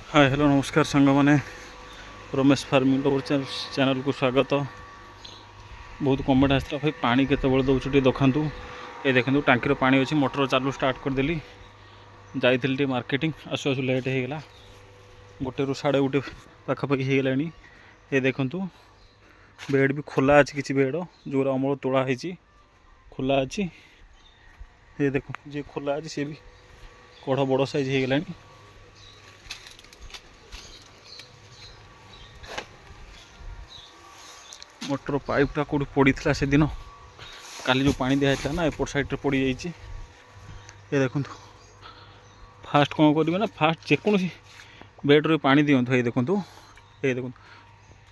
Hi hello नमस्कार सांग मैंने रमेश फार्मिंग चैनल को स्वागत। बहुत कमेंट आसता भाई पानी केतबे दौर टे देखु ये देखो टांकी पानी अच्छी मोटर चालू स्टार्ट करदेली जाइली मार्केटिंग आसु आसु लेट होगा गोटे रू 1:30 पाखापाखि हो गला। ये देखु बेड भी खोला अच्छी किसी बेड जो अमल तोड़ाई खोला अच्छी। ये देखो जी खोला अच्छी सी भी कड़ बड़ साइज हो गला। मोटर पाइपटा कौट पड़ा से दिन काली जो पानी दिखाई ना एपट साइड पड़ जाइए। ये देखो फास्ट कौन करेंगे ना फास्ट जेकोसी बेड रे पानी दिंतु। ये देखो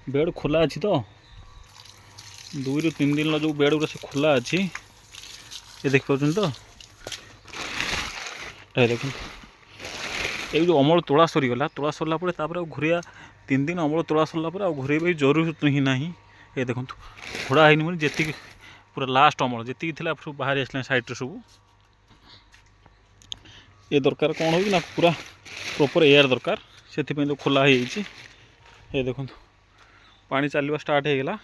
बेड खोला अच्छी तो 2 ରୁ 3 दिन जो बेड गुरा से खोला अच्छी। ये देख पार्छ तो ये देखो ये जो अमल तोड़ा सरीगला तोड़ा सरला घूरिया 3 दिन अमल तोड़ा सरला घूरे जरूरत ही ना। ये देखो घोड़ा है मैंने जी पूरा लास्ट अमल जी सब बाहर आसला साइड सब। ये दरकार कौन हो पूरा प्रॉपर एयर दरकार से तो खोला हो। ये देखो पानी चलवा स्टार्ट हो गला।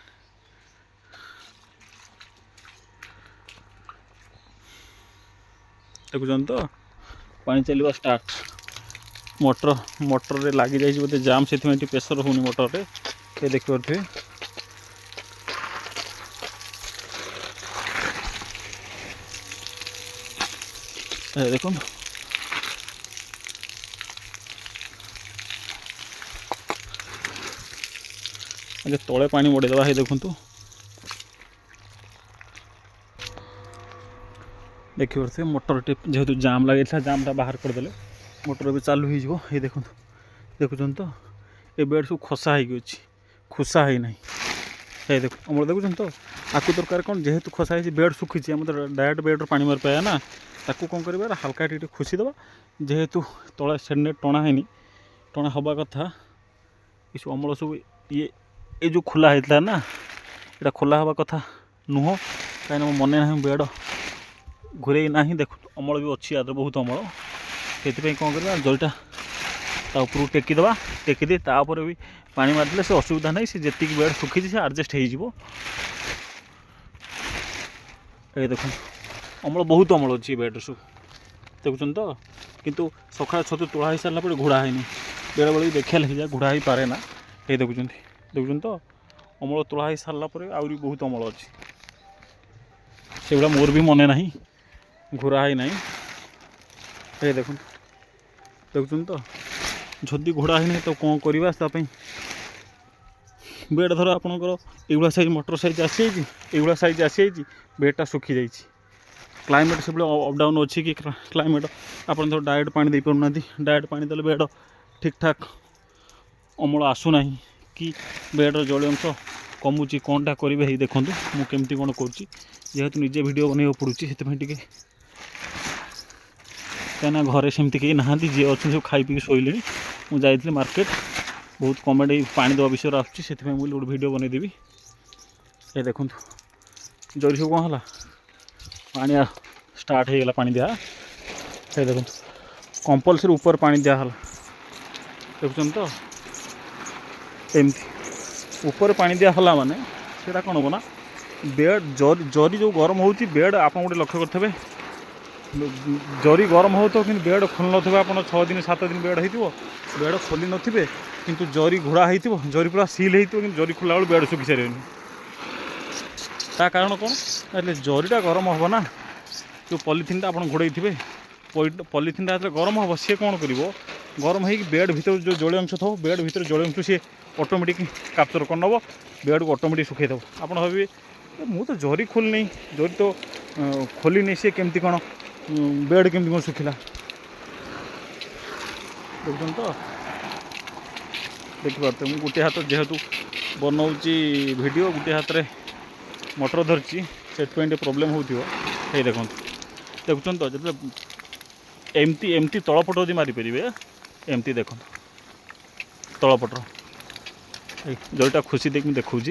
देखुन तो पानी चलवा स्टार्ट मोटर मोटर रे लगी जाइए बोलते जाम से प्रेसर होनी मोटर रे। ये देख पारे देखो आगे तले पानी बढ़ेदवा। ये देखु देखिए मोटर टे जेहेतु जाम लगे जामटा बाहर करदे मोटर भी चालू हो। ये देखो देखुन तो ये बेड सब खसा हो खुसा ही ना। ये देखो अमर देखुन तो आपको दरकार कौन जेहेतु खसा है बेड सुखी आम तो डायरेक्ट बेड पानी मार पाया ना ताकू कौन कर हल्का टी खुशीदे जेहेतु तला सेडनेट टणा है टणा हवा कथा। ये सब अमल सब ये जो खोला होता ना यहाँ खोला हवा कथा नुह कहीं मन ना बेड घूरे ना। देख अमल भी अच्छी आदर बहुत अमल से कौन कर जलटा ऊपर टेकीदे टेकीदे तापर भी पानी मारदे से असुविधा नहीं से जी बेड सुखी से आडजस्ट हो। ये देख अमल बहुत अमल अच्छी बेड सब देखुन तो किंतु सका छतु तोड़ा हो सारा घोड़ा है बेले बेले देखा लगे जाए घोड़ा ही पारे ना। ये देखुन तो अमल तोड़ा हो सारा आहरी बहुत अमल अच्छी से गुड़ा मोर भी मने ना घोरा ही ना। ये देखुन तो जदि घोड़ा ही नहीं तो कौन करवाई बेड धर आपंकर एगुड़ा साइज मोटर साइज आसी एगुड़ा साइज आसी बेडटा सुखी जाइए। क्लाइमेट सब अपडाउन अच्छी कि क्लाइमेट आप डायरेक्ट पानी दे पारना डायरेक्ट पानी देले बेड ठीक ठाक अमल आसुना कि बेड्र जल अंश कमुची कौनटा करेंगे। देखूँ मुझे कौन करुँची जेहेतु निजे वीडियो बनवा पड़ूँ से कहीं घरे सेमती कहीं ना जी अच्छे सब खाई पी शोले मुझे जाइली मार्केट बहुत कमेंट पानी देवा विषय आसुँच मुझे गोटे वीडियो बनईदेवी। ये देखूँ जरी सब कौन है पानी स्टार्ट हो गला पानी दिया। ये देखो कंपलसरी ऊपर पानी दिया देखुन तो एमती ऊपर पानी दिया माने से कौन हम ना बेड जरी जो गरम हो बेड आप गोटे लक्ष्य करेंगे जरी गरम हो तो कि बेड खोल न आप 6 दिन 7 दिन बेड हो बेड खोली नथिबे किंतु जरी घोड़ा हो जरी पूरा सील हो जरी खोला बेल बेड सुखी सारे ता कारण कौन जरीटा गरम हम ना जो पॉलीथिन आप घोड़े थे पॉलीथिन गरम हम सी कौन कर गरम हो बेड भर जो जल अंश था बेड भर जल अंश सी ऑटोमेटिक कैप्चर कर नब बेड को ऑटोमेटिक सुखईदेव। आप भावे मु तो जरी खोलनी जरी तो खोली नहीं सी केमती कौन बेड केमती कौन सुखिला देखुन तो देखिए मुझे गोटे हाथ जेहेतु बनाऊँगी वीडियो गोटे हाथ में मोटर धरची से प्रोब्लेम हो देखुन तो जब एमती एमती तलपट यदि मारिपारे एमती देख तलपट जलटा खुशी देख देखूँ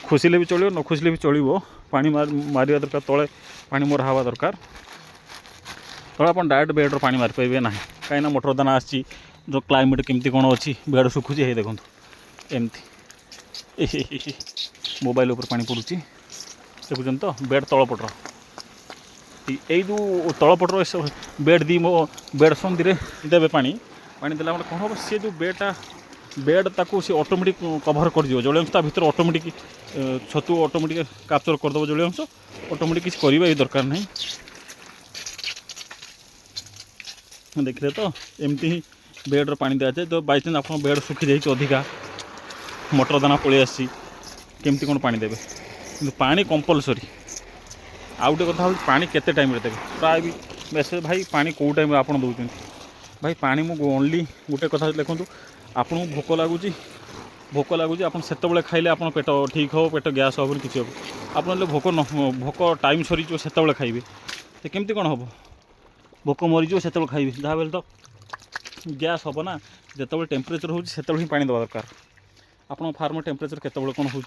खुशिले भी चलो न खुशिले भी चलो पानी मारिया दरकार तले पानी मरा हवा दरकार तले आप डायरेक्ट बेड्र पानी मारिपारे ना। कहीं मोटर दाना आसी जो क्लाइमेट केमती कौन अच्छी बेड सुखुची हे देखो एमती मोबाइल ऊपर पानी पड़ुची देखुन तो बेड तलपटर यही जो तलपटर बेड दी मो बेड संधि देवे पानी पानी देला कौन हम सी जो बेड ताकू सी ऑटोमेटिक कभर कर दियो जल अंश भितर ऑटोमेटिक छतु ऑटोमेटिक कैप्चर करदेव जल अंश ऑटोमेटिक किसी करवा ही दरकार नहीं देखिले तो एमती ही बेड्र पानी दिया जाए तो बाई चान्स आप बेड सुखी जाइए अधिका मोटर दाना पलि आसी केमती कौन पानी देवे कि पानी कंपलसरी आउ गोटे कथा पानी केते टाइम देवे प्राय भी मेसेज भाई पानी कौ टाइम आप दौरान भाई पानी मुझे ओनली गोटे कथा देखूँ आपको भोक लगुच आप से खाइले आप पेट ठीक हो पेट गैस हो किसी हो आप भोक टाइम सरी से खाइबे तो केमती कौन हम भोक मरीज से खाइबे जहाँ बेले तो गैस हम ना जिते टेम्परेचर हो ही पानी देवा दरकार आप फार्म टेम्परेचर केतबले कौन हो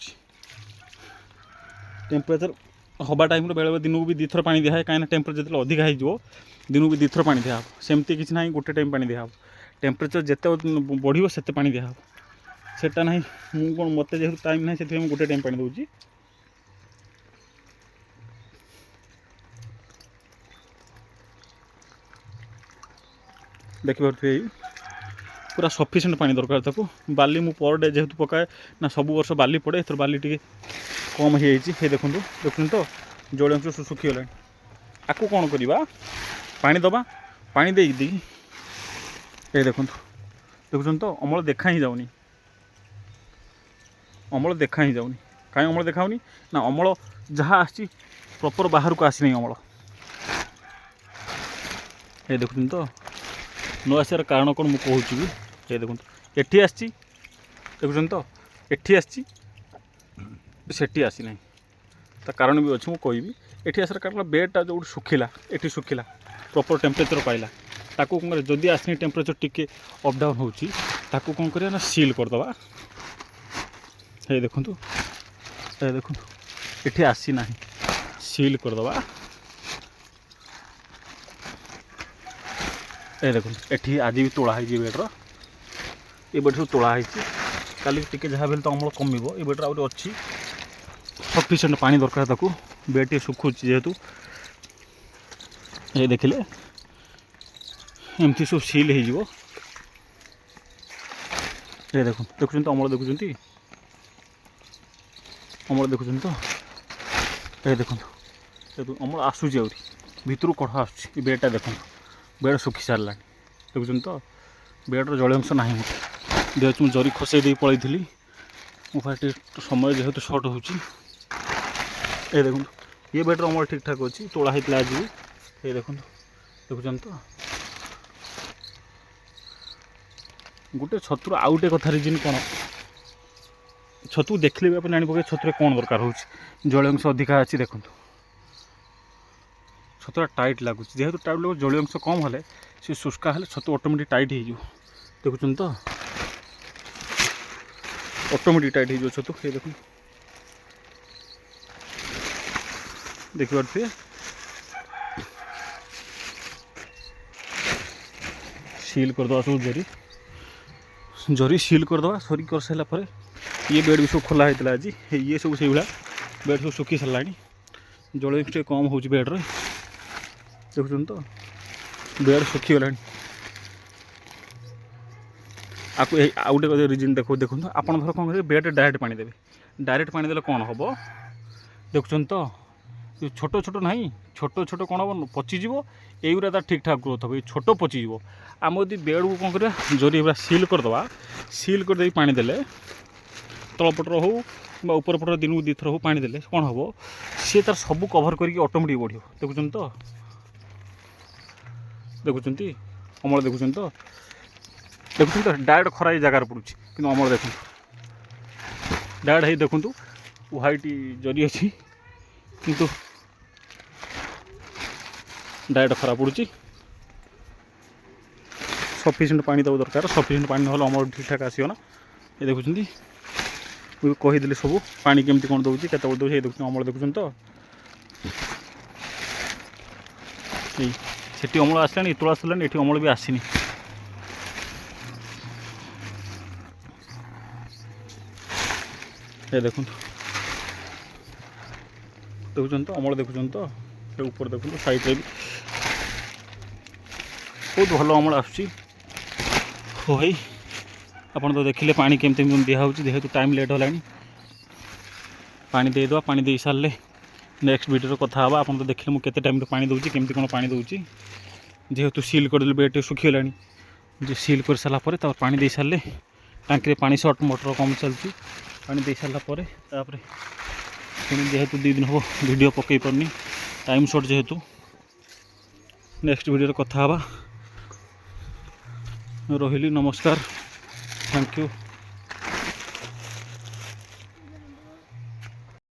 टेम्परेचर हवा टाइम बेले दिन को भी दीथर पानी दिया है कहीं टेम्परेचर जो अधिका हो दिन को भी दीथर पानी दिया सेमती किसी ना गोटे टाइम पानी दिया टेम्परेचर जिते बढ़ो से पानी दिया सेटा ना मुझे कौन मत जेहतु टाइम ना से गोटे टाइम पानी दूसरी देखिए पूरा सफिसीयंट पानी दरकार ताको बाली मु पर डे जेहतु पकाए ना सब वर्ष बाली पड़े एथर बाली टी कम हो देखूँ देखुन तो जल अंश सुखीगला आपको कौन करवा पानी दबा पानी दे ये देखो देखुन तो अमल देखा ही जाऊनी अमल देखा ही जाऊनी कहीं अमल देखाऊनी ना अमल जहाँ आसी प्रॉपर बाहर को आसी नहीं अमल ये देखुन तो न आसार कारण कौन मुझे कहूँ भी ये देखो एटी आसी देखुन तो एटी आसी आसी ना ता कारण भी अच्छे मुझे कहबी एटी आसार कारण बेडटा जो सुखिला एटी सुखिला प्रॉपर टेम्परेचर पाइला ताकू कौन जदि आसनी टेम्परेचर टिके अप डाउन होची ताकू कौन करिया ना सील करदवा ये देखो एटी आसी ना सील करदवा ये देखो एटी आज भी तोड़ा है बेड्र ये बेड सब तोड़ा है काली टिके जहाँ भी तो अमल कम ये बेड्र आउट अच्छी सफिसीयंट पानी दरकार ताकू बेड टे सुखुची जेहेतु ये देखिले एमती सब सील हो देखो देखुं तो अमल देखुं देखुं तो ये देखो अमल आसूची आउरी भितर कढ़ आसूँ बेडटा देखो बेड सुखी सारा देखुं तो बेड्र जल अंश ना जेहतु मुझे जरी खसई दे पलि मो पाटे समय जेहेतु सर्ट हो ये देखो ये बेड्र अमल ठीक ठाक अच्छी तोड़ा होता आज भी ये देखो देखुं तो गोटे छतुर आउ गोटे कथा रिजन कौन छतु देखले भी आप जानी पके छतुरे कौन दरकार हो जल अंश अधिका अच्छी देखो छतुरा टाइट लगुच जेहेतु टाइट लगुच जल अंश कम हेले सी शुष्का हेले छतु ऑटोमेटिक टाइट हो देखुन तो ऑटोमेटिक टाइट हो छतु ये देखो देखिए सील करदे सब जरी सील करदे सरी कर सारा पर ये बेड भी सब खोला होता आज ये सब से बेड सब सुखी सारा जल अंश कम हो बेड्रे देखुन तो बेड सुखीगला आपको आउ गोटे रिजन देखो देखो आप धर कौन करेंगे बेड डायरेक्ट पानी देवे डायरेक्ट पानी देले कौन हम देखुन तो छोट छोट ना छोट छोट कौन हम पचिज युरा तार ठीक ठाक ग्रोथ हम छोट पचिज आम यदि बेड को कौन कर जरी सील करदे सील करदे पानी देले तलपटर हो ऊपर पटर दिन को दीथर हो पानी देले कौन हम सी तार सब कभर करके ऑटोमेटिक बढ़ो देखुन तो देखुं अमल देखुं तो देखुं तो डायरेक्ट खरा जगार पड़ुची कि अमल देखुं डायरेक्ट है देखुं व्हाइट जरी अच्छी किंतु डायरेक्ट खरा पड़ुची सफिसीयंट पानी दवा दरकार सफिसीयंट पानी ना अमल ठीक ठाक आसना ये देखुं मुझे कहीदेली सब पानी केमती कौन दूसरी केत दूसरी ये देखुं अमल देखुं तो सेठी अमल आसलानी तुला आसलानी ये अमल भी आसनी ये देखो देखुन तो अमल देखुन तो ये ऊपर देखो साइड रे भी बहुत भल अमल आसुची हो भाई आपन तो देखिले पानी केमती दिया होची जेहेतु टाइम लेट होलानी पानी दे दो पानी दे सारे नेक्स्ट वीडियो कथा हवा आपन तो देखिले मु केते टाइम रे पानी दउची केमती कोन पानी दउची जेहेतु सील कर बेड सुखीगलानी जे सील कर सारा पर पानी दे सारे टांकी पानी सर्ट मोटर कम चलती पानी दे सारा पर जेहेतु 2 दिन हम वीडियो पकई पारनी टाइम सर्ट जेहेतु नेक्स्ट वीडियो कथा हवा रही नमस्कार थैंक यू।